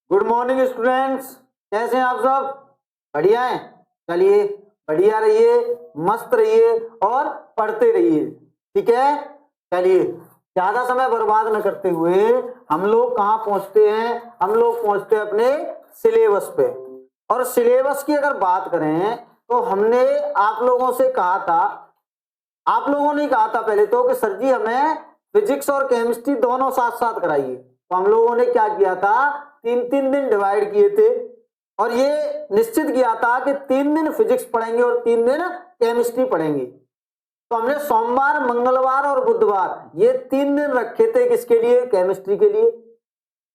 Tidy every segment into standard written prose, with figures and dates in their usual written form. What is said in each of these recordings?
Good morning students, कैसे हैं आप सब? बढ़िया हैं? चलिए बढ़िया रहिए, मस्त रहिए और पढ़ते रहिए, ठीक है। चलिए ज्यादा समय बर्बाद न करते हुए हम लोग कहाँ पहुंचते हैं? हम लोग पहुंचते हैं अपने सिलेबस पे। और सिलेबस की अगर बात करें तो हमने आप लोगों से कहा था, आप लोगों ने कहा था पहले तो कि सर जी हमें फिजिक्स और केमिस्ट्री दोनों साथ साथ कराइए। तो हम लोगों ने क्या किया था, 3-3 दिन डिवाइड किए थे और ये निश्चित किया था कि 3 दिन फिजिक्स पढ़ेंगे और 3 दिन केमिस्ट्री पढ़ेंगे। तो हमने सोमवार, मंगलवार और बुधवार ये 3 दिन रखे थे किसके लिए? केमिस्ट्री के लिए।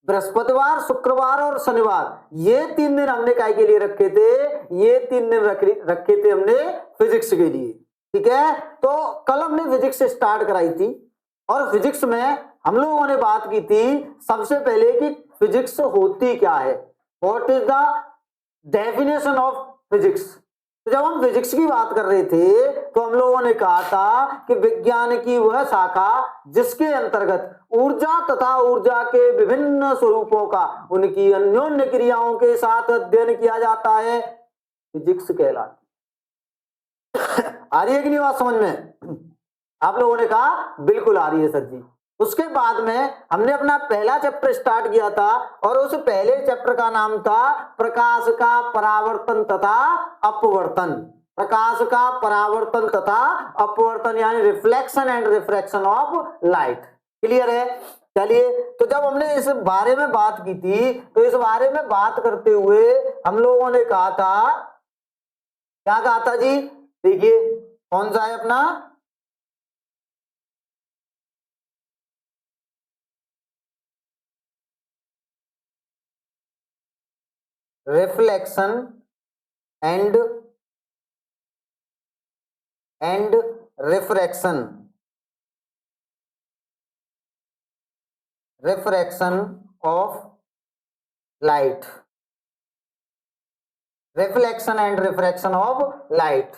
बृहस्पतिवार, शुक्रवार और शनिवार ये 3 दिन हमने काय के लिए रखे थे? ये 3 दिन रखे थे हमने फिजिक्स के लिए, ठीक है। तो कल हमने फिजिक्स से स्टार्ट कराई थी और फिजिक्स में हम लोगों ने बात की थी सबसे पहले कि फिजिक्स होती क्या है, what is the definition of physics. तो जब हम फिजिक्स की बात कर रहे थे तो हम लोगों ने कहा था कि विज्ञान की वह शाखा जिसके अंतर्गत ऊर्जा तथा ऊर्जा के विभिन्न स्वरूपों का उनकी अन्योन्य क्रियाओं के साथ अध्ययन किया जाता है, फिजिक्स कहलाती। आ रही है कि नहीं बात समझ में? आप लोगों ने कहा बिल्कुल आ रही है सर जी। उसके बाद में हमने अपना पहला चैप्टर स्टार्ट किया था और उस पहले चैप्टर का नाम था प्रकाश का परावर्तन तथा अपवर्तन। प्रकाश का परावर्तन तथा अपवर्तन यानी reflection and refraction of light. Clear है? चलिए, तो जब हमने इस बारे में बात की थी तो इस बारे में बात करते हुए हम लोगों ने कहा था, क्या कहा था जी? देखिए कौन सा है अपना reflection and refraction, refraction of light, reflection and refraction of light.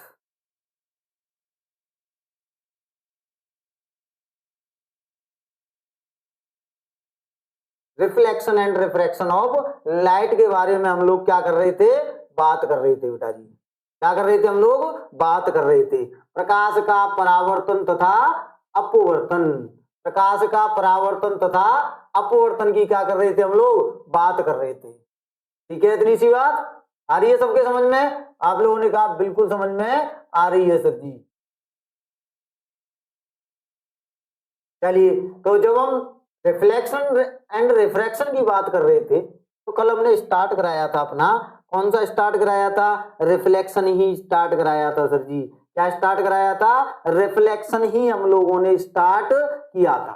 Reflection and refraction of light के बारे में हम लोग क्या कर रहे थे? बात कर रहे थे बेटा जी। क्या कर रहे थे हम लोग? बात कर रहे थे प्रकाश का परावर्तन तथा अपवर्तन। प्रकाश का परावर्तन तथा अपवर्तन की क्या कर रहे थे हम लोग? बात कर रहे थे, ठीक है। इतनी सी बात आ रही है सबके समझ में? आप लोगों ने कहा बिल्कुल समझ में आ रही है सर जी। चलिए, तो जब हम रिफ्लेक्शन एंड रिफ्रैक्शन की बात कर रहे थे तो कल हमने स्टार्ट कराया था अपना, कौन सा स्टार्ट कराया था? रिफ्लेक्शन ही स्टार्ट कराया था सर जी। क्या स्टार्ट कराया था? रिफ्लेक्शन ही हम लोगों ने स्टार्ट किया था।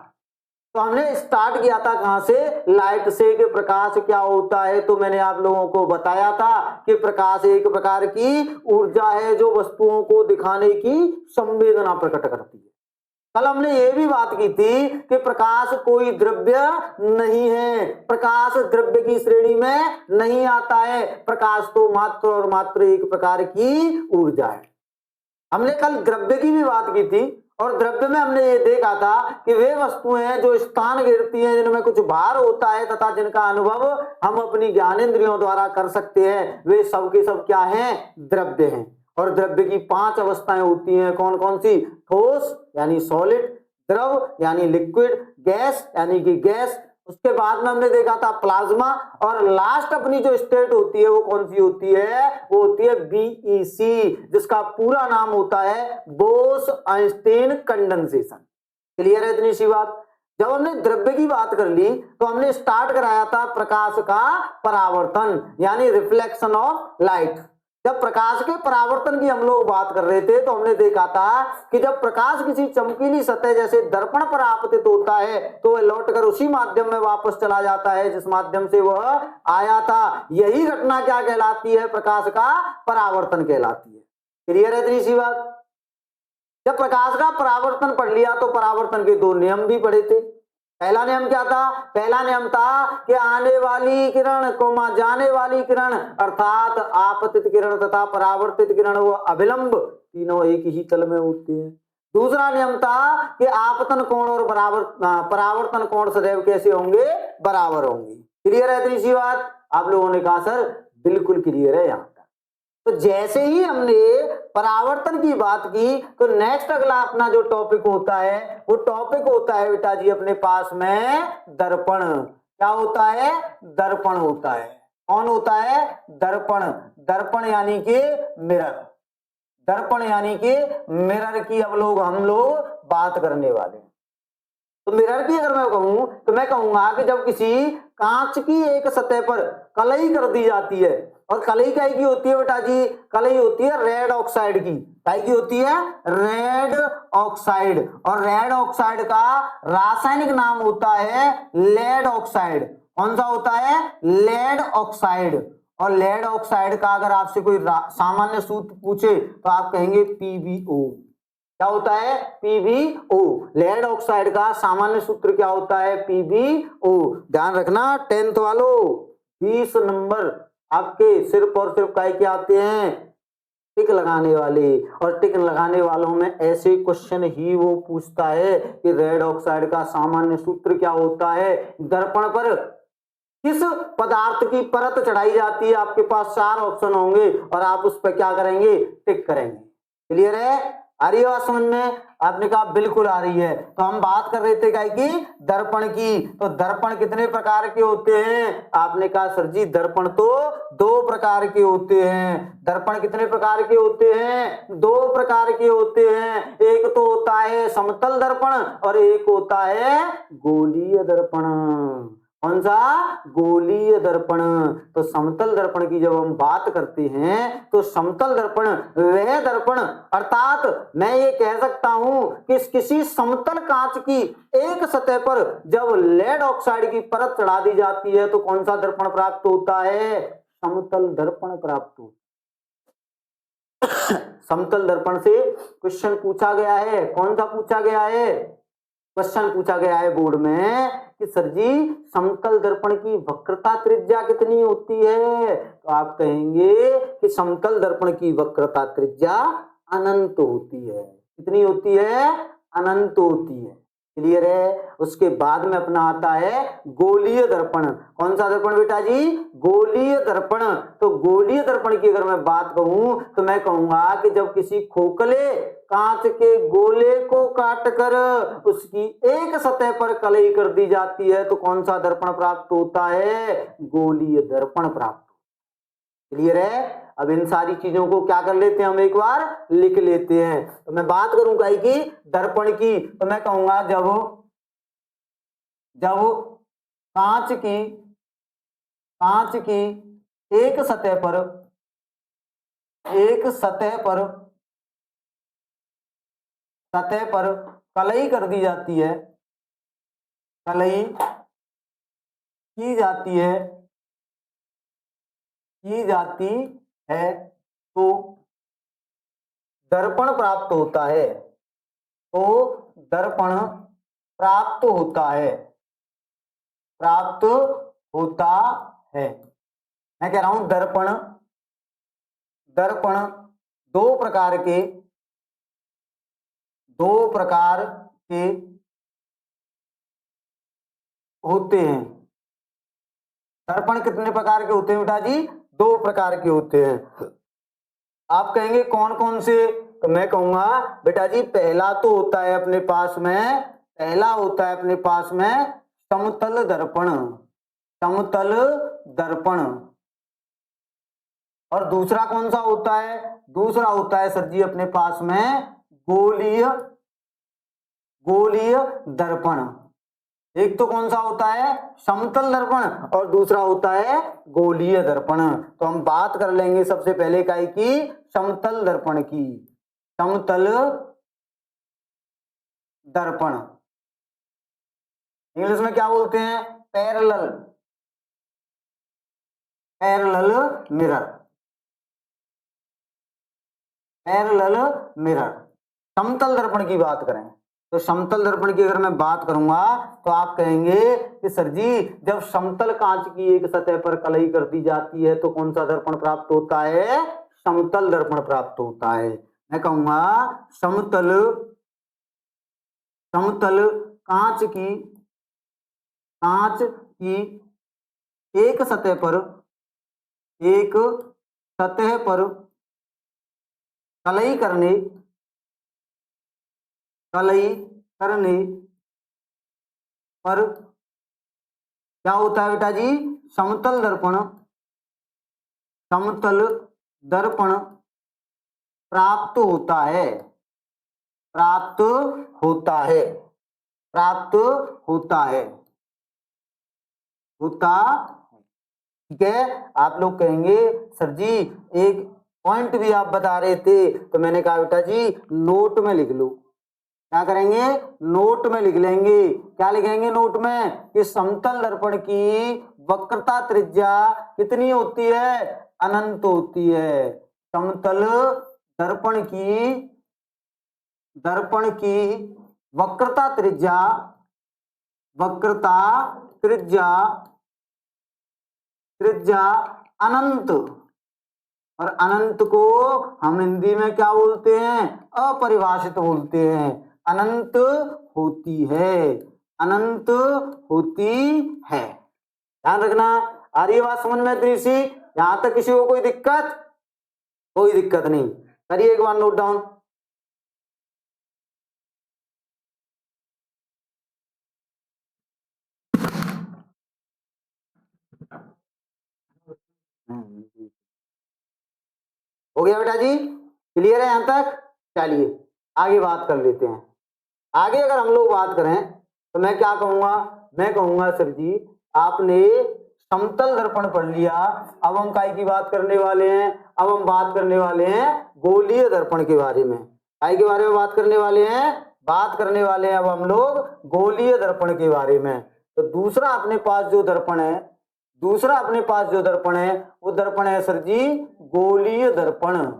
तो हमने स्टार्ट किया था कहां से? लाइट से। कि प्रकाश क्या होता है, तो मैंने आप लोगों को बताया था कि प्रकाश एक प्रकार की ऊर्जा है जो वस्तुओं को दिखाने की संवेदना प्रकट करती है। कल हमने ये भी बात की थी कि प्रकाश कोई द्रव्य नहीं है, प्रकाश द्रव्य की श्रेणी में नहीं आता है, प्रकाश तो मात्र और मात्र एक प्रकार की ऊर्जा है। हमने कल द्रव्य की भी बात की थी और द्रव्य में हमने ये देखा था कि वे वस्तुएं हैं जो स्थान घेरती हैं, जिनमें कुछ भार होता है तथा जिनका अनुभव हम अपनी ज्ञानेंद्रियों द्वारा कर सकते हैं, वे सब के सब क्या हैं? द्रव्य हैं। और द्रव्य की 5 अवस्थाएं होती हैं, कौन कौन सी? ठोस यानी सॉलिड, द्रव यानी लिक्विड, गैस यानी कि गैस, उसके बाद में हमने देखा था प्लाज्मा, और लास्ट अपनी जो स्टेट होती है वो कौन सी होती है? वो होती है बीईसी, जिसका पूरा नाम होता है बोस-आइंस्टीन कंडेंसेशन। क्लियर है इतनी सी बात? जब हमने द्रव्य की बात कर ली तो हमने स्टार्ट कराया था प्रकाश का परावर्तन यानी रिफ्लेक्शन ऑफ लाइट। जब प्रकाश के परावर्तन की हम लोग बात कर रहे थे तो हमने देखा था कि जब प्रकाश किसी चमकीली सतह जैसे दर्पण पर आपतित होता है तो वह लौटकर उसी माध्यम में वापस चला जाता है जिस माध्यम से वह आया था। यही घटना क्या कहलाती है? प्रकाश का परावर्तन कहलाती है। क्लियर है इतनी सी बात? जब प्रकाश का परावर्तन पढ़ लिया तो परावर्तन के 2 नियम भी पढ़े थे। पहला नियम क्या था? पहला नियम था कि आने वाली किरण कोमा जाने वाली किरण अर्थात आपतित किरण तथा परावर्तित किरण वो अभिलंब तीनों एक ही तल में होते हैं। दूसरा नियम था कि आपतन कोण और परावर्तन कोण सदैव कैसे होंगे? बराबर होंगे। क्लियर है इतनी सी बात? आप लोगों ने कहा सर बिल्कुल क्लियर है यहाँ तक। तो जैसे ही हमने परावर्तन की बात की तो नेक्स्ट अगला अपना जो टॉपिक होता है वो टॉपिक होता है बेटा जी अपने पास में दर्पण। क्या होता है? दर्पण होता है। कौन होता है? दर्पण। दर्पण यानी कि मिरर। दर्पण यानी कि मिरर की हम लोग बात करने वाले हैं। तो मिरर की अगर मैं कहूं तो मैं कहूंगा कि जब किसी कांच की एक सतह पर कलई कर दी जाती है, और कलई काय की होती है बेटा जी? कलई होती है रेड ऑक्साइड की। काय की होती है? Red oxide. और रेड ऑक्साइड का रासायनिक नाम होता है लेड ऑक्साइड। कौन सा होता है? Lead oxide. और लेड ऑक्साइड का अगर आपसे कोई सामान्य सूत्र पूछे तो आप कहेंगे पीबीओ। क्या होता है? पीबीओ। लेड ऑक्साइड का सामान्य सूत्र क्या होता है? पीबीओ। ध्यान रखना 10th वालों, 20 नंबर आपके सिर्फ और सिर्फ काय के आते हैं? टिक लगाने वाले। और टिक लगाने वालों में ऐसे क्वेश्चन ही वो पूछता है कि रेड ऑक्साइड का सामान्य सूत्र क्या होता है। दर्पण पर किस पदार्थ की परत चढ़ाई जाती है? आपके पास 4 ऑप्शन होंगे और आप उस पर क्या करेंगे? टिक करेंगे। क्लियर है? आ रही है बात समझ में? आपने कहा बिल्कुल आ रही है। तो हम बात कर रहे थे क्या की? दर्पण की। तो दर्पण कितने प्रकार के होते हैं? आपने कहा सर जी दर्पण तो 2 प्रकार के होते हैं। दर्पण कितने प्रकार के होते हैं? 2 प्रकार के होते हैं। एक तो होता है समतल दर्पण और एक होता है गोलीय दर्पण। कौन सा? गोलीय दर्पण। तो समतल दर्पण की जब हम बात करते हैं तो समतल दर्पण वह दर्पण, अर्थात मैं ये कह सकता हूं कि किसी समतल कांच की एक सतह पर जब लेड ऑक्साइड की परत चढ़ा दी जाती है तो कौन सा दर्पण प्राप्त होता है? समतल दर्पण प्राप्त होता है। समतल दर्पण से क्वेश्चन पूछा गया है। कौन सा पूछा गया है? क्वेश्चन पूछा गया है बोर्ड में कि सर जी समतल दर्पण की वक्रता त्रिज्या कितनी होती है? तो आप कहेंगे कि समतल दर्पण की वक्रता त्रिज्या अनंत होती है। कितनी होती है? अनंत होती है। क्लियर है? उसके बाद में अपना आता है गोलीय दर्पण। कौन सा दर्पण बेटा जी? गोलीय दर्पण। तो गोलीय दर्पण की अगर मैं बात कहूं तो मैं कहूंगा कि जब किसी खोखले कांच के गोले को काटकर उसकी एक सतह पर कलई कर दी जाती है तो कौन सा दर्पण प्राप्त होता है? गोलीय दर्पण प्राप्त। क्लियर है? अब इन सारी चीजों को क्या कर लेते हैं हम एक बार लिख लेते हैं। तो मैं बात करूंगा कि दर्पण की तो मैं कहूंगा जब कांच की एक सतह पर कलई कर दी जाती है, कलई की जाती है तो दर्पण प्राप्त होता है। तो दर्पण प्राप्त होता है। मैं कह रहा हूं दर्पण दो प्रकार के होते हैं। दर्पण कितने प्रकार के होते हैं बेटा जी? 2 प्रकार के होते हैं। आप कहेंगे कौन कौन से? तो मैं कहूंगा बेटा जी पहला होता है अपने पास में समतल दर्पण। और दूसरा कौन सा होता है? दूसरा होता है सर जी अपने पास में गोलीय दर्पण। एक तो कौन सा होता है? समतल दर्पण और दूसरा होता है गोलीय दर्पण। तो हम बात कर लेंगे सबसे पहले काय की? समतल दर्पण की। समतल दर्पण इंग्लिश में क्या बोलते हैं? Parallel mirror. समतल दर्पण की बात करें तो समतल दर्पण की अगर मैं बात करूंगा तो आप कहेंगे कि सर जी जब समतल कांच की एक सतह पर कलई कर दी जाती है तो कौन सा दर्पण प्राप्त होता है? समतल दर्पण प्राप्त होता है। मैं कहूंगा समतल कांच की एक सतह पर एक सतह पर कलई करने पर क्या होता है बेटा जी, समतल दर्पण प्राप्त होता है, प्राप्त होता है, प्राप्त होता है, होता। ठीक है, आप लोग कहेंगे सर जी एक पॉइंट भी आप बता रहे थे, तो मैंने कहा बेटा जी नोट में लिख लो। क्या करेंगे, नोट में लिख लेंगे। क्या लिखेंगे नोट में, कि समतल दर्पण की वक्रता त्रिज्या कितनी होती है, अनंत होती है। समतल दर्पण की वक्रता त्रिज्या अनंत, और अनंत को हम हिंदी में क्या बोलते हैं, अपरिभाषित बोलते हैं। अनंत होती है, अनंत होती है। ध्यान रखना। आ रही है बात समझ में दृषि, यहां तक किसी को कोई दिक्कत, कोई दिक्कत नहीं। करिए एक बार नोट डाउन। हो गया बेटा जी, क्लियर है यहां तक। चलिए आगे बात कर लेते हैं। आगे अगर हम लोग बात करें तो मैं क्या कहूंगा, मैं कहूंगा सर जी आपने समतल दर्पण पढ़ लिया, अब हम काय की बात करने वाले हैं, अब हम बात करने वाले हैं गोलीय दर्पण के बारे में। काय के बारे में बात करने वाले हैं, बात करने वाले हैं अब हम लोग गोलीय दर्पण के बारे में। तो दूसरा अपने पास जो दर्पण है, दूसरा अपने पास जो दर्पण है वो दर्पण है सर जी गोलीय दर्पण।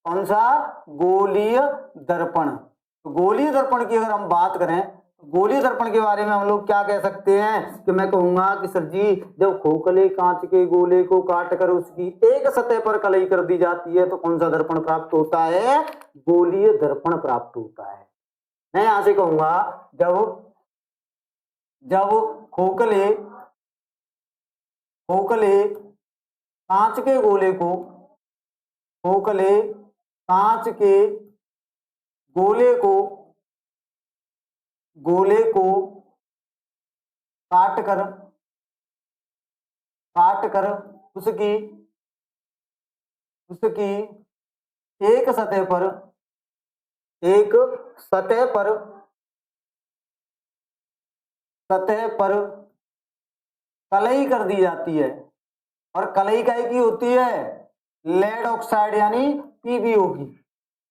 कौन सा, गोलीय दर्पण। तो गोलीय दर्पण की अगर हम बात करें, गोलीय दर्पण के बारे में हम लोग क्या कह सकते हैं, कि मैं कहूंगा कि सर जी जब खोखले कांच के गोले को काट कर उसकी एक सतह पर कलई कर दी जाती है तो कौन सा दर्पण प्राप्त होता है, गोलीय दर्पण प्राप्त होता है। मैं यहां से कहूंगा जब जब खोखले कांच के गोले को, खोखले कांच के गोले को काट कर उसकी एक सतह पर कलई कर दी जाती है। और कलई काय की होती है, लेड ऑक्साइड यानी पीबीओ की।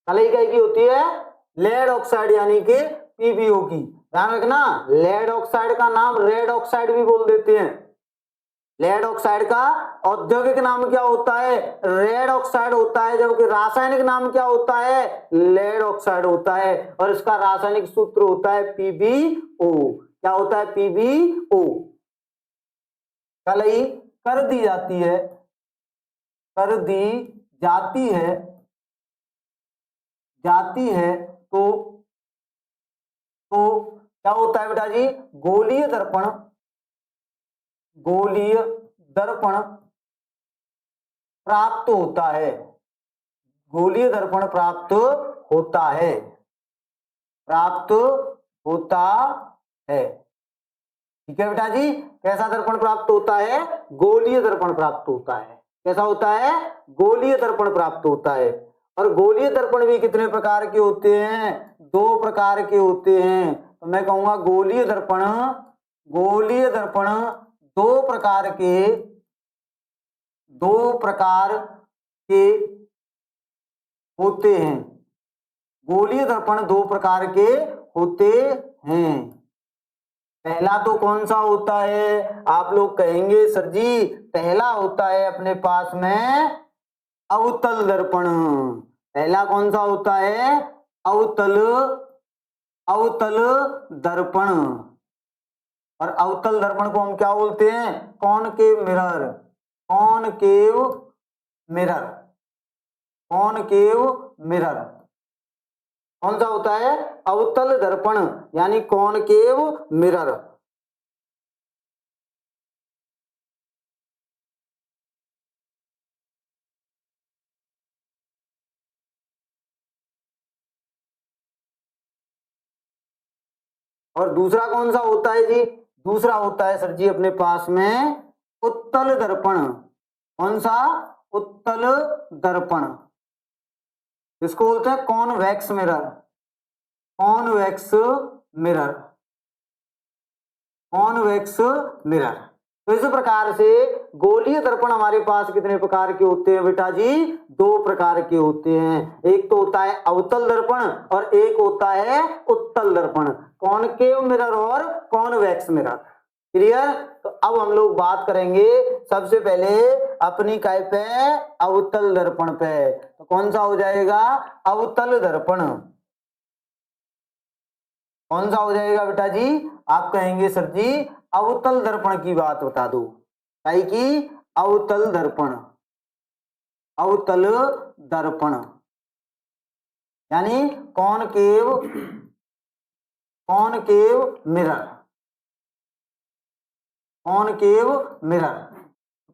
कलई काय की होती है, लेड ऑक्साइड यानी कि पीबीओ की। ध्यान रखना, लेड ऑक्साइड का नाम रेड ऑक्साइड भी बोल देते हैं। लेड ऑक्साइड का औद्योगिक नाम क्या होता है, रेड ऑक्साइड होता है, जबकि रासायनिक नाम क्या होता है, लेड ऑक्साइड होता है। और इसका रासायनिक सूत्र होता है पीबीओ। क्या होता है, पीबीओ। कलई कर दी जाती है, कर दी जाती है तो क्या होता है बेटा जी, गोलीय दर्पण प्राप्त होता है, गोलीय दर्पण प्राप्त होता है, प्राप्त होता है। ठीक है बेटा जी, कैसा दर्पण प्राप्त होता है, गोलीय दर्पण प्राप्त होता है। कैसा होता है, गोलीय दर्पण प्राप्त होता है। और गोलीय दर्पण भी कितने प्रकार के होते हैं, दो प्रकार के होते हैं। तो मैं कहूंगा गोलीय दर्पण दो प्रकार के होते हैं। गोलीय दर्पण दो प्रकार के होते हैं। पहला तो कौन सा होता है, आप लोग कहेंगे सर जी पहला होता है अपने पास में अवतल दर्पण। पहला कौन सा होता है, अवतल दर्पण। और अवतल दर्पण को हम क्या बोलते हैं, कॉनकेव मिरर। कौन सा होता है, अवतल दर्पण यानी कॉनकेव मिरर। और दूसरा कौन सा होता है जी? दूसरा होता है सर जी अपने पास में उत्तल दर्पण। कौन सा? उत्तल दर्पण। इसको बोलते हैं convex mirror. Convex mirror. Convex mirror. तो इस प्रकार से गोलीय दर्पण हमारे पास कितने प्रकार के होते हैं बेटा जी? दो प्रकार के होते हैं। एक तो होता है अवतल दर्पण और एक होता है उत्तल दर्पण। कॉनकेव मिरर और कॉन्वेक्स मिरर। क्लियर? तो अब हम लोग बात करेंगे सबसे पहले अपनी काय पे? अवतल दर्पण पे। तो कौन सा हो जाएगा? अवतल दर्पण। कौन सा हो जाएगा बेटा जी? आप कहेंगे सर जी अवतल दर्पण की बात बता दो। काई की? अवतल दर्पण। अवतल दर्पण यानी concave, concave mirror. Concave mirror.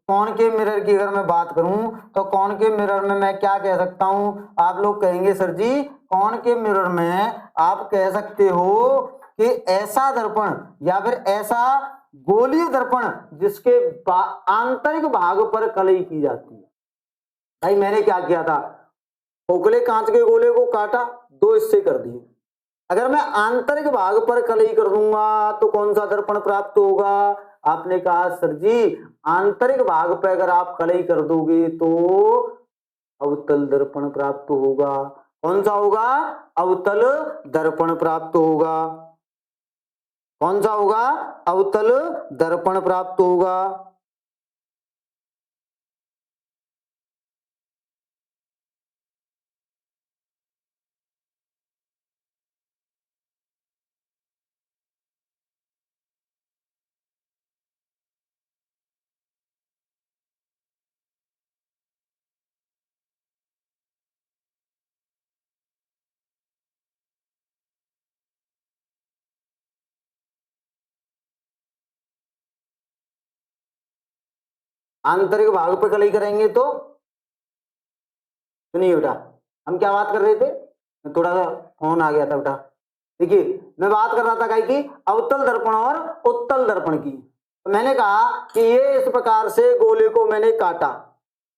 Concave mirror की अगर मैं बात करूं तो कॉनकेव मिरर में मैं क्या कह सकता हूं? आप लोग कहेंगे सर जी कॉनकेव मिरर में आप कह सकते हो कि ऐसा दर्पण या फिर ऐसा गोलीय दर्पण जिसके आंतरिक भाग पर कलई की जाती है। भाई मैंने क्या किया था? खोखले कांच के गोले को काटा, दो हिस्से कर दिए। अगर मैं आंतरिक भाग पर कलई कर दूंगा तो कौन सा दर्पण प्राप्त होगा? आपने कहा सर जी आंतरिक भाग पर अगर आप कलई कर दोगे तो अवतल दर्पण प्राप्त होगा। कौन सा होगा? अवतल दर्पण प्राप्त होगा। कौन सा होगा? अवतल दर्पण प्राप्त होगा। आंतरिक भाग पे कलई करेंगे तो सुनिए बेटा, हम क्या बात कर रहे थे? थोड़ा सा फोन आ गया था बेटा। देखिए मैं बात कर रहा था काय की? अवतल दर्पण और उत्तल दर्पण की। तो मैंने कहा कि ये इस प्रकार से गोले को मैंने काटा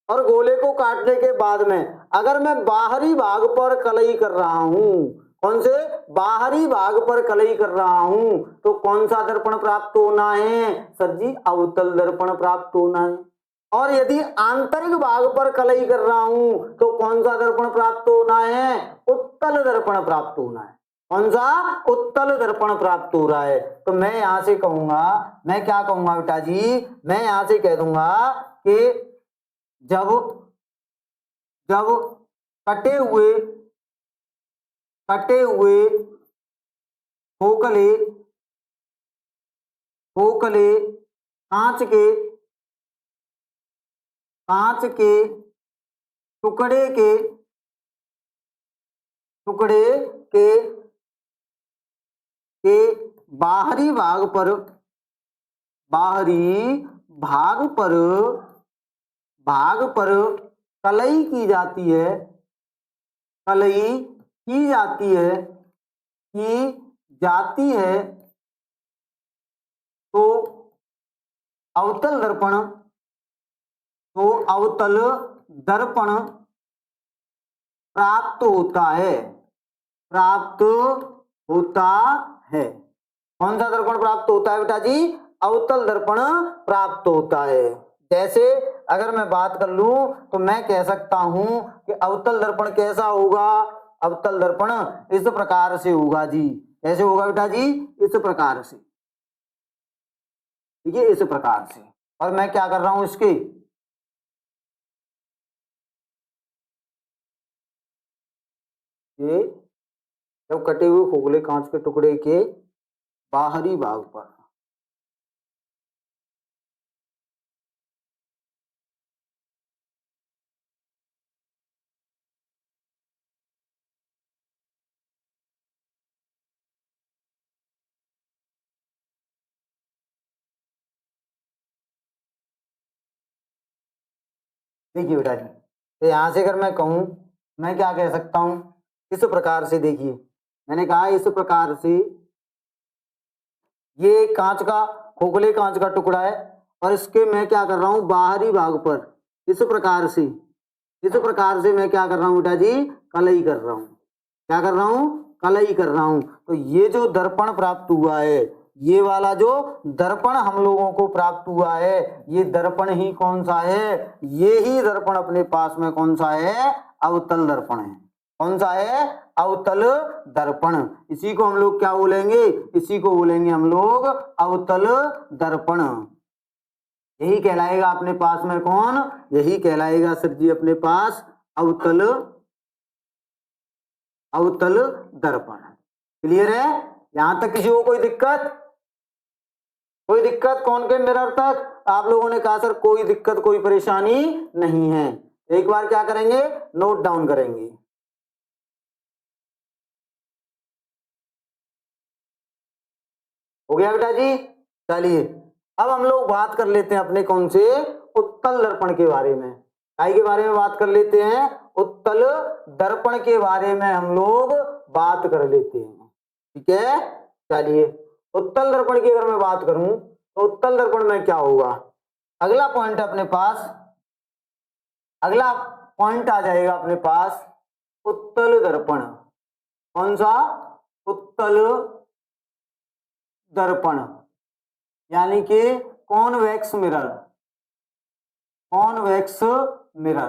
और गोले को काटने के बाद में अगर मैं बाहरी भाग पर कलई कर रहा हूं, कौन से? बाहरी भाग पर कलई कर रहा हूं, तो कौन सा दर्पण प्राप्त होना है? सर जी अवतल दर्पण प्राप्त होना है। और यदि आंतरिक भाग पर कलई कर रहा हूं तो कौन सा दर्पण प्राप्त होना है? उत्तल दर्पण प्राप्त होना है। कौन सा? उत्तल दर्पण प्राप्त हो रहा है। तो मैं यहां से कहूंगा, मैं क्या कहूंगा बेटा जी? मैं यहां से कह दूंगा कि जब जब कटे हुए खोखले खोखले कांच के टुकड़े के के बाहरी भाग पर कलई की जाती है, कलई की जाती है तो अवतल दर्पण प्राप्त होता है। कौन सा दर्पण प्राप्त होता है बेटा जी? अवतल दर्पण प्राप्त होता है। जैसे अगर मैं बात कर लूं तो मैं कह सकता हूं कि अवतल दर्पण कैसा होगा? अवतल दर्पण इस प्रकार से होगा जी। कैसे होगा बेटा जी? इस प्रकार से। ठीक है, इस प्रकार से। और मैं क्या कर रहा हूं इसके? ये जब कटे हुए खोखले कांच के टुकड़े के बाहरी भाग पर देखिए बेटा जी, तो यहां से अगर मैं कहूं, मैं क्या कह सकता हूं? इस प्रकार से। देखिए मैंने कहा इस प्रकार से ये कांच का, खोखले कांच का टुकड़ा है और इसके मैं क्या कर रहा हूं, बाहरी भाग पर इस प्रकार से मैं क्या कर रहा हूं बेटा जी, कलई कर रहा हूं। क्या कर रहा हूं, कलई कर रहा हूं। तो ये जो दर्पण प्राप्त हुआ है, ये वाला जो दर्पण हम लोगों को प्राप्त हुआ है, ये दर्पण ही कौन सा है, ये ही दर्पण अपने पास में कौन सा है, अवतल दर्पण है। कौन सा है, अवतल दर्पण। इसी को हम लोग क्या बोलेंगे, इसी को बोलेंगे हम लोग अवतल दर्पण। यही कहलाएगा अपने पास में कौन, यही कहलाएगा सर जी अपने पास अवतल दर्पण। क्लियर है, यहां तक किसी को कोई दिक्कत, कौन के मिरर तक आप लोगों ने कहा सर कोई दिक्कत कोई परेशानी नहीं है। एक बार क्या करेंगे, नोट डाउन करेंगे। हो गया बेटा जी। चलिए अब हम लोग बात कर लेते हैं अपने कौन से, उत्तल दर्पण के बारे में। आई के बारे में बात कर लेते हैं, उत्तल दर्पण के बारे में हम लोग बात कर लेते हैं। ठीक है, चलिए उत्तल दर्पण की अगर मैं बात करूं तो उत्तल दर्पण में क्या होगा, अगला पॉइंट अपने पास, अगला पॉइंट आ जाएगा अपने पास उत्तल दर्पण। कौन सा, उत्तल दर्पण, यानी कि convex mirror. Convex mirror,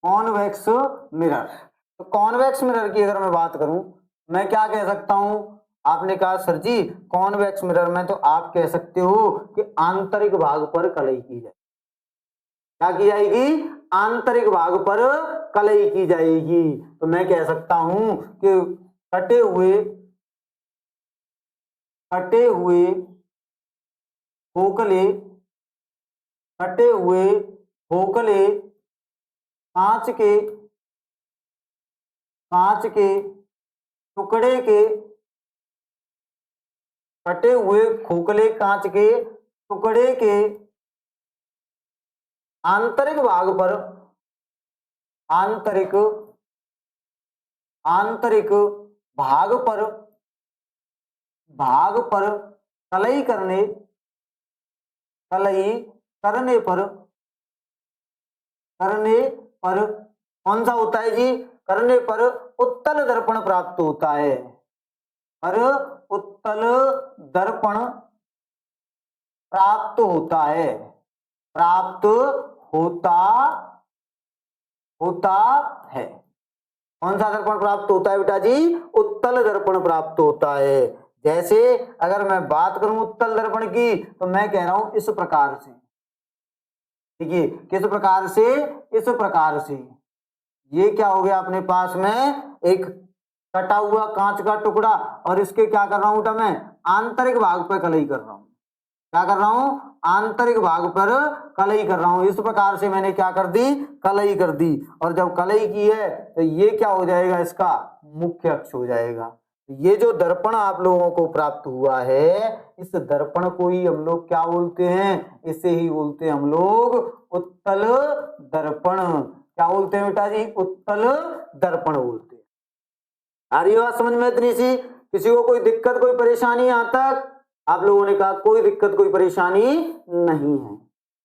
convex mirror. तो कॉन्वेक्स मिरर की अगर मैं बात करूं, मैं क्या कह सकता हूं, आपने कहा सर जी कॉन्वेक्स मिरर में तो आप कह सकते हो कि आंतरिक भाग पर कलई की जाए। क्या की जाएगी, आंतरिक भाग पर कलई की जाएगी। तो मैं कह सकता हूं कि कटे हुए खोखले, कटे हुए खोखले कांच के टुकड़े के, कटे हुए खोखले कांच के टुकड़े के आंतरिक भाग पर, आंतरिक भाग पर कलई करने पर कौन सा होता है जी, करने पर उत्तल दर्पण प्राप्त होता है। पर उत्तल दर्पण प्राप्त होता है, प्राप्त होता है। कौन सा दर्पण प्राप्त होता है बेटा जी, उत्तल दर्पण प्राप्त होता है। जैसे अगर मैं बात करूं उत्तल दर्पण की तो मैं कह रहा हूं इस प्रकार से, देखिए किस प्रकार से, इस प्रकार से। ये क्या हो गया अपने पास में, एक कटा हुआ कांच का टुकड़ा और इसके क्या कर रहा हूं बेटा, मैं आंतरिक भाग पर कलई कर रहा हूं। क्या कर रहा हूं, आंतरिक भाग पर कलई कर रहा हूं। इस प्रकार से मैंने क्या कर दी, कलई कर दी। और जब कलई की है तो ये क्या हो जाएगा, इसका मुख्य अक्ष हो जाएगा। ये जो दर्पण आप लोगों को प्राप्त हुआ है, इस दर्पण को ही हम लोग क्या बोलते हैं, इसे ही बोलते हैं हम लोग उत्तल दर्पण। क्या बोलते हैं बेटा जी, उत्तल दर्पण बोलते हैं। आ रही बात समझ में इतनी सी, किसी को कोई दिक्कत कोई परेशानी यहां तक, आप लोगों ने कहा कोई दिक्कत कोई परेशानी नहीं है।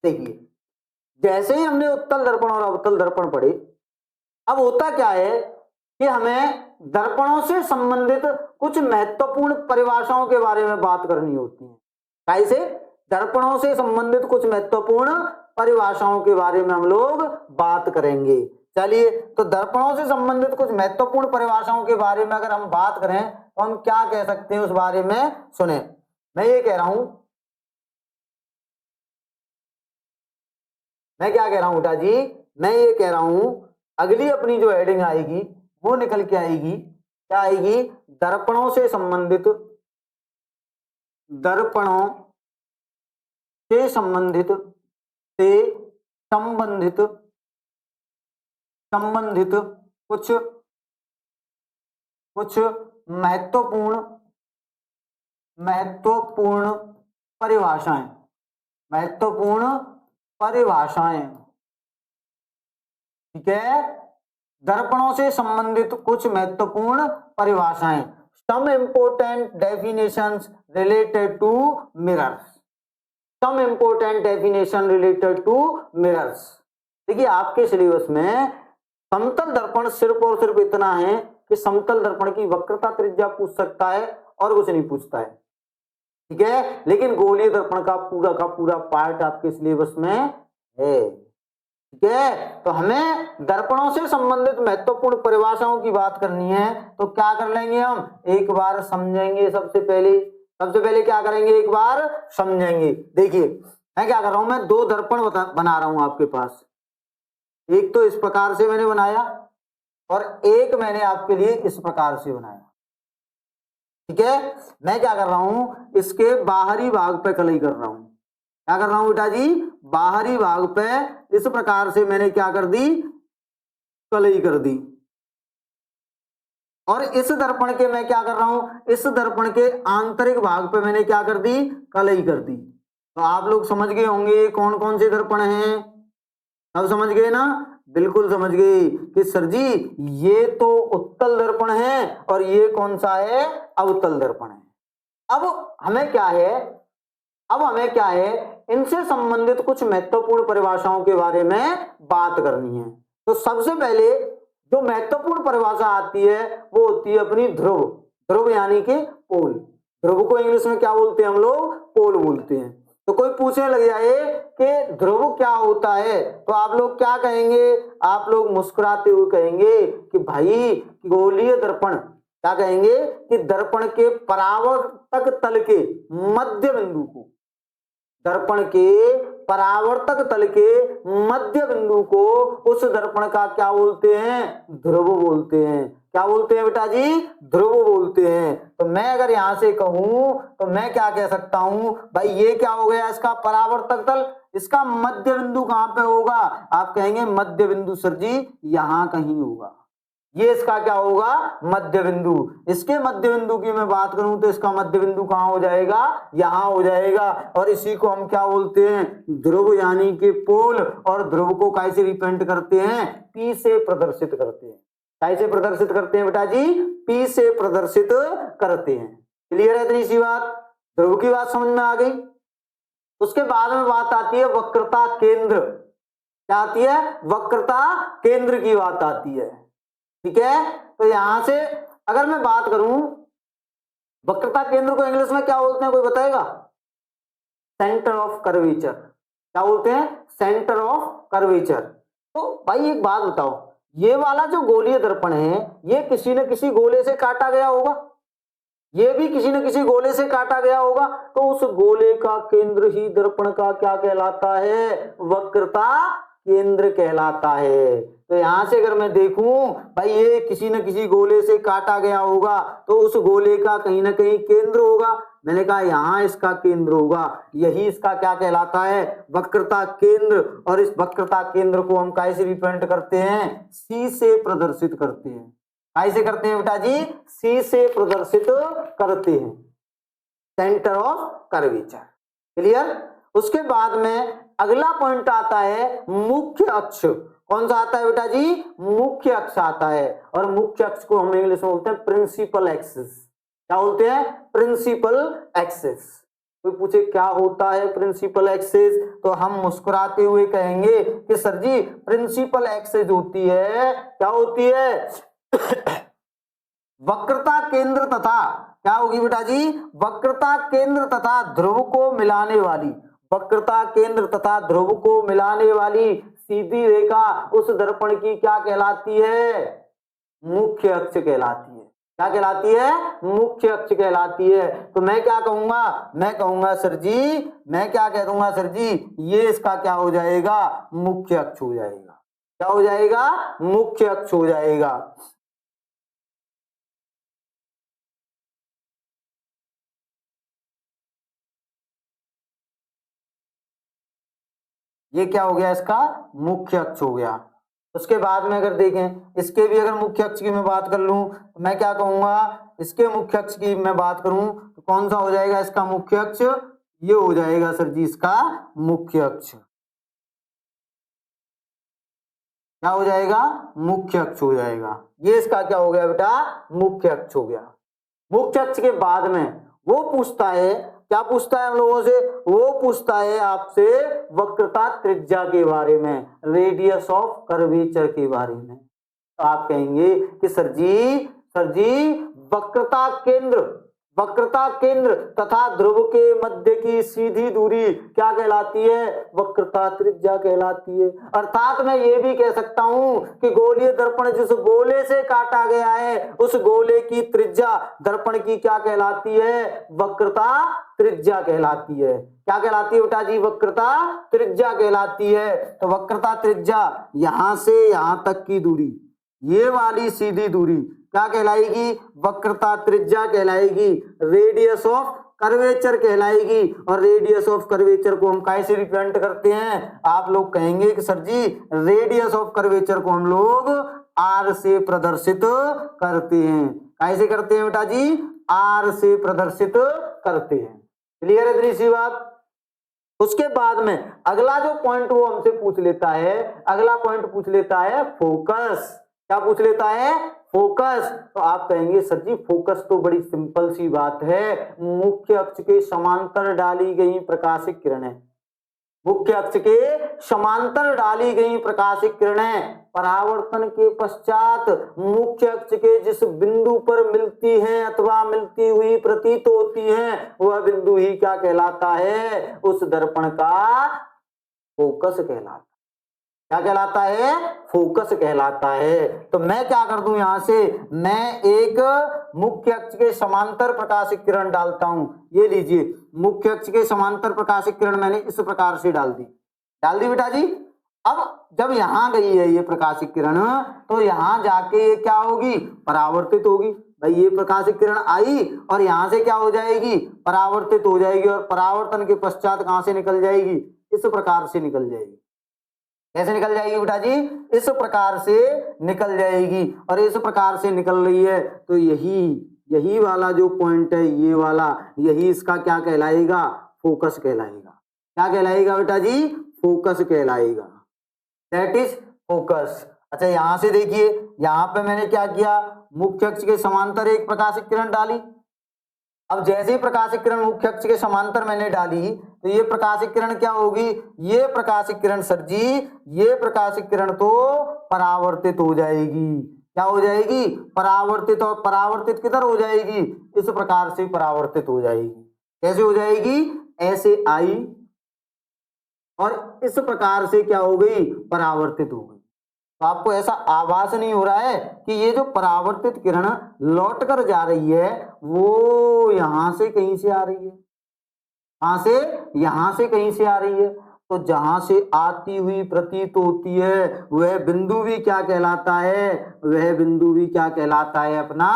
देखिए जैसे ही हमने उत्तल दर्पण और अवतल दर्पण पढ़े, अब होता क्या है कि हमें दर्पणों से संबंधित कुछ महत्वपूर्ण परिभाषाओं के बारे में बात करनी होती है। कैसे, दर्पणों से संबंधित कुछ महत्वपूर्ण परिभाषाओं के बारे में हम लोग बात करेंगे। चलिए तो दर्पणों से संबंधित कुछ महत्वपूर्ण परिभाषाओं के बारे में अगर हम बात करें तो हम क्या कह सकते हैं उस बारे में सुने। मैं ये कह रहा हूं, मैं क्या कह रहा हूं बेटा जी, मैं ये कह रहा हूं अगली अपनी जो हेडिंग आएगी वो निकल के आएगी, क्या आएगी, दर्पणों से संबंधित, दर्पणों से संबंधित कुछ महत्वपूर्ण परिभाषाएं, ठीक है, दर्पणों से संबंधित कुछ महत्वपूर्ण परिभाषाएं। some important definitions related to mirrors. Some important definition related to mirrors. देखिए आपके सिलेबस में समतल दर्पण सिर्फ और सिर्फ इतना है कि समतल दर्पण की वक्रता त्रिज्या पूछ सकता है और कुछ नहीं पूछता है, ठीक है। लेकिन गोलीय दर्पण का पूरा पार्ट आपके सिलेबस में है, ठीक है। तो हमें दर्पणों से संबंधित महत्वपूर्ण परिभाषाओं की बात करनी है, तो क्या कर लेंगे हम, एक बार समझेंगे। सबसे पहले क्या करेंगे, एक बार समझेंगे। देखिए मैं क्या कर रहा हूं, मैं दो दर्पण बना रहा हूं आपके पास। एक तो इस प्रकार से मैंने बनाया और एक मैंने आपके लिए इस प्रकार से बनाया, ठीक है। मैं क्या कर रहा हूं, इसके बाहरी भाग पे कलई कर रहा हूं। क्या कर रहा हूं बेटा जी, बाहरी भाग पे इस प्रकार से मैंने क्या कर दी, कलई कर दी। और इस दर्पण के मैं क्या कर रहा हूं, इस दर्पण के आंतरिक भाग पे मैंने क्या कर दी, कलई कर दी। तो आप लोग समझ गए होंगे कौन कौन से दर्पण हैं, अब समझ गए ना, बिल्कुल समझ गए कि सर जी ये तो उत्तल दर्पण है और ये कौन सा है, अवतल दर्पण है। अब हमें क्या है, इनसे संबंधित कुछ महत्वपूर्ण परिभाषाओं के बारे में बात करनी है। तो सबसे पहले जो महत्वपूर्ण परिभाषा आती है वो होती है अपनी ध्रुव यानी कि पोल। ध्रुव को इंग्लिश में क्या बोलते हैं हम लोग, पोल बोलते हैं। तो कोई पूछने लग जाए कि ध्रुव क्या होता है, तो आप लोग क्या कहेंगे, आप लोग मुस्कुराते हुए कहेंगे कि भाई गोलीय दर्पण, क्या कहेंगे कि दर्पण के परावर्तक तल के मध्य बिंदु को, दर्पण के परावर्तक तल के मध्य बिंदु को उस दर्पण का क्या बोलते हैं, ध्रुव बोलते हैं। क्या बोलते हैं बेटा जी, ध्रुव बोलते हैं। तो मैं अगर यहां से कहूं तो मैं क्या कह सकता हूं, भाई ये क्या हो गया, इसका परावर्तक तल, इसका मध्य बिंदु कहां पे होगा, आप कहेंगे मध्य बिंदु सर जी यहां कहीं होगा, ये इसका क्या होगा, मध्य बिंदु। इसके मध्य बिंदु की मैं बात करूं तो इसका मध्य बिंदु कहां हो जाएगा, यहां हो जाएगा। और इसी को हम क्या बोलते हैं, ध्रुव यानी कि पोल। और ध्रुव को कैसे रिप्रेजेंट करते हैं, P से प्रदर्शित करते हैं। कैसे प्रदर्शित करते हैं बेटा जी, P से प्रदर्शित करते हैं। क्लियर है इतनी सी बात, ध्रुव की बात समझ में आ गई। उसके बाद में बात आती है वक्रता केंद्र। क्या आती है, वक्रता केंद्र की बात आती है, ठीक है। तो यहां से अगर मैं बात करूं वक्रता केंद्र को इंग्लिश में क्या बोलते हैं, कोई बताएगा, सेंटर ऑफ कर्वेचर। क्या बोलते हैं, सेंटर ऑफ कर्वेचर। तो भाई एक बात बताओ, ये वाला जो गोलीय दर्पण है ये किसी न किसी गोले से काटा गया होगा, ये भी किसी न किसी गोले से काटा गया होगा। तो उस गोले का केंद्र ही दर्पण का क्या कहलाता है, वक्रता केंद्र कहलाता है। तो यहां से अगर मैं देखूं भाई ये किसी न किसी गोले से काटा गया होगा, तो उस गोले का कहीं ना कहीं केंद्र होगा। मैंने कहा यहां इसका केंद्र होगा, यही इसका क्या कहलाता है, वक्रता केंद्र। और इस वक्रता केंद्र को हम कैसे रिप्रेजेंट करते हैं, सी से प्रदर्शित करते हैं। कैसे करते हैं बेटा जी, सी से प्रदर्शित करते हैं, सेंटर ऑफ कर्वेचर। क्लियर। उसके बाद में अगला पॉइंट आता है मुख्य अक्ष। कौन सा आता है बेटा जी, मुख्य अक्ष आता है। और मुख्य अक्ष को हम इंग्लिश में बोलते हैं प्रिंसिपल एक्सिस। क्या बोलते हैं, प्रिंसिपल एक्सिस। कोई पूछे क्या होता है प्रिंसिपल एक्सिस, तो हम मुस्कुराते हुए कहेंगे कि सर जी प्रिंसिपल एक्सिस होती है, क्या होती है वक्रता केंद्र तथा, क्या होगी बेटा जी, वक्रता केंद्र तथा ध्रुव को मिलाने वाली, वक्रता केंद्र तथा ध्रुव को मिलाने वाली सीधी रेखा उस दर्पण की क्या कहलाती है, मुख्य अक्ष कहलाती है। क्या कहलाती है, मुख्य अक्ष कहलाती है। तो मैं क्या कहूंगा, मैं कहूंगा सर जी, मैं क्या कह दूंगा सर जी, ये इसका क्या हो जाएगा, मुख्य अक्ष हो जाएगा। क्या हो जाएगा, मुख्य अक्ष हो जाएगा। ये क्या हो गया, इसका मुख्य अक्ष हो गया। उसके बाद में अगर देखें इसके भी अगर मुख्य अक्ष की मैं बात कर लूं तो मैं क्या कहूंगा, इसके मुख्य अक्ष की मैं बात करूं तो कौन सा हो जाएगा इसका मुख्य अक्ष, ये हो जाएगा सर जी इसका मुख्य अक्ष। क्या हो जाएगा, मुख्य अक्ष हो जाएगा। ये इसका क्या हो गया बेटा, मुख्य अक्ष हो गया। मुख्य अक्ष के बाद में वो पूछता है, क्या पूछता है हम लोगों से, वो पूछता है आपसे वक्रता त्रिज्या के बारे में, रेडियस ऑफ कर्वेचर के बारे में। तो आप कहेंगे कि सर जी वक्रता केंद्र तथा ध्रुव के मध्य की सीधी दूरी क्या कहलाती है, वक्रता त्रिज्या कहलाती है। अर्थात मैं ये भी कह सकता हूं कि गोलीय दर्पण जिस गोले से काटा गया है उस गोले की त्रिज्या दर्पण की क्या कहलाती है, वक्रता त्रिज्या कहलाती है। क्या कहलाती है बेटा जी, वक्रता त्रिज्या कहलाती है। तो वक्रता त्रिज्या यहां से यहां तक की दूरी, ये वाली सीधी दूरी क्या कहलाएगी, वक्रता त्रिज्या कहलाएगी, रेडियस ऑफ कर्वेचर कहलाएगी। और रेडियस ऑफ कर्वेचर को हम कैसे रिप्रेजेंट करते हैं, आप लोग कहेंगे कि sir ji radius of curvature को हम लोग आर से प्रदर्शित करते हैं। कैसे करते हैं बेटा जी, आर से प्रदर्शित करते हैं। क्लियर है इतनी सी बात। उसके बाद में अगला जो पॉइंट वो हमसे पूछ लेता है, अगला पॉइंट पूछ लेता है फोकस। क्या पूछ लेता है, फोकस। तो आप कहेंगे सर जी फोकस तो बड़ी सिंपल सी बात है, मुख्य अक्ष के समांतर डाली गई प्रकाशिक किरणें, मुख्य अक्ष के समांतर डाली गई प्रकाशिक किरणें परावर्तन के पश्चात मुख्य अक्ष के जिस बिंदु पर मिलती हैं अथवा मिलती हुई प्रतीत होती हैं वह बिंदु ही क्या कहलाता है, उस दर्पण का फोकस कहलाता है। क्या कहलाता है, फोकस कहलाता है। तो मैं क्या कर दूं, यहां से मैं एक मुख्य अक्ष के समांतर प्रकाशिक किरण डालता हूं। ये लीजिए मुख्य अक्ष के समांतर प्रकाशिक किरण मैंने इस प्रकार से डाल दी बेटा जी। अब जब यहां गई है ये प्रकाशिक किरण तो यहां जाके ये क्या होगी, परावर्तित होगी। भाई ये प्रकाशिक किरण आई और यहां से क्या हो जाएगी, परावर्तित हो जाएगी। और परावर्तन के पश्चात कहां से निकल जाएगी, इस प्रकार से निकल जाएगी। कैसे निकल जाएगी बेटा जी, इस प्रकार से निकल जाएगी। और इस प्रकार से निकल रही है तो यही वाला जो पॉइंट है, ये वाला, यही इसका क्या कहलाएगा, फोकस कहलाएगा। क्या कहलाएगा बेटा जी, फोकस कहलाएगा, दैट इज फोकस। अच्छा यहां से देखिए, यहां पे मैंने क्या किया, मुख्य अक्ष के समांतर एक प्रकाशिक किरण डाली। अब जैसे ही प्रकाशिक किरण मुख्य अक्ष के समांतर मैंने डाली तो ये प्रकाशिक किरण क्या होगी, ये प्रकाशिक किरण सर जी, ये प्रकाशिक किरण तो परावर्तित हो जाएगी। क्या हो जाएगी, परावर्तित। और परावर्तित किधर हो जाएगी, इस प्रकार से परावर्तित हो जाएगी। कैसे हो जाएगी, ऐसे आई और इस प्रकार से क्या हो गई, परावर्तित हो गई। तो आपको ऐसा आभास नहीं हो रहा है कि ये जो परावर्तित किरण लौट कर जा रही है वो यहां से कहीं से आ रही है, कहां से, यहां से कहीं से आ रही है। तो जहां से आती हुई प्रतीत होती है वह बिंदु भी क्या कहलाता है, वह बिंदु भी क्या कहलाता है, अपना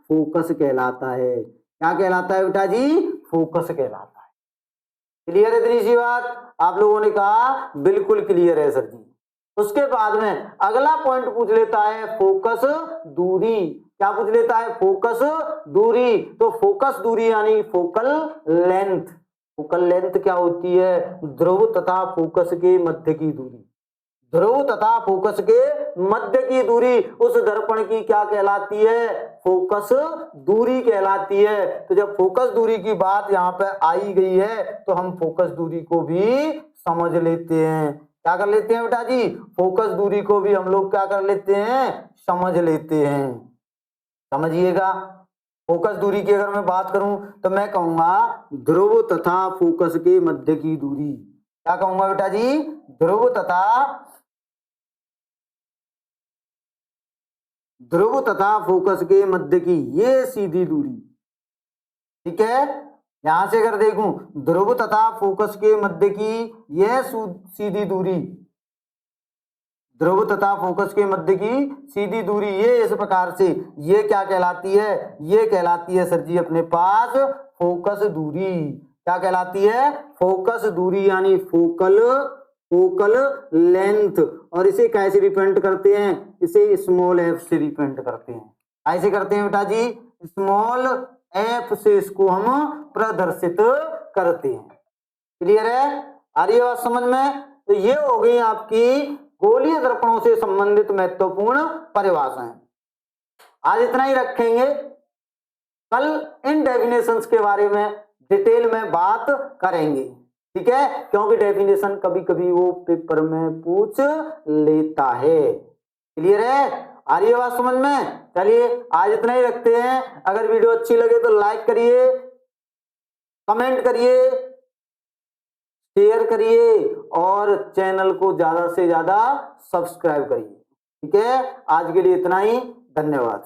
फोकस कहलाता है। क्या कहलाता है बेटा जी, फोकस कहलाता है। क्लियर है इतनी सी बात, आप लोगों ने कहा बिल्कुल क्लियर है सर जी। उसके बाद में अगला पॉइंट पूछ लेता है फोकस दूरी। क्या पूछ लेता है, फोकस दूरी। तो फोकस दूरी यानी फोकल लेंथ। फोकल लेंथ क्या होती है, ध्रुव तथा फोकस के मध्य की दूरी। ध्रुव तथा फोकस के मध्य की दूरी उस दर्पण की क्या कहलाती है, फोकस दूरी कहलाती है। तो जब फोकस दूरी की बात यहाँ पे आई गई है तो हम फोकस दूरी को भी समझ लेते हैं। क्या कर लेते हैं बेटा जी, फोकस दूरी को भी हम लोग क्या कर लेते हैं, समझ लेते हैं। समझिएगा, फोकस दूरी की अगर मैं बात करूं तो मैं कहूंगा ध्रुव तथा फोकस के मध्य की दूरी। क्या कहूंगा बेटा जी, ध्रुव तथा फोकस के मध्य की ये सीधी दूरी। ठीक है, यहां से अगर देखूं ध्रुव तथा फोकस के मध्य की यह सीधी दूरी, ध्रुव तथा फोकस के मध्य की सीधी दूरी ये इस प्रकार से, ये क्या कहलाती है, ये कहलाती है सर जी अपने पास फोकस दूरी। क्या कहलाती है, फोकस दूरी यानी फोकल लेंथ। और इसे कैसे रिप्रेजेंट करते हैं, इसे स्मॉल एफ से रिप्रेजेंट करते हैं। ऐसे करते हैं बेटा जी, स्मॉल एफ से इसको हम प्रदर्शित करते हैं। क्लियर है, आ रही है बात समझ में। तो ये हो गई आपकी गोलीय दर्पणों से संबंधित महत्वपूर्ण परिभाषाएं। आज इतना ही रखेंगे। कल इन डेफिनेशंस के बारे में डिटेल में बात करेंगे, ठीक है, क्योंकि डेफिनेशन कभी कभी वो पेपर में पूछ लेता है। क्लियर है? आ रही है बात समझ में? चलिए आज इतना ही रखते हैं। अगर वीडियो अच्छी लगे तो लाइक करिए, कमेंट करिए, शेयर करिए और चैनल को ज्यादा से ज्यादा सब्सक्राइब करिए। ठीक है, आज के लिए इतना ही, धन्यवाद।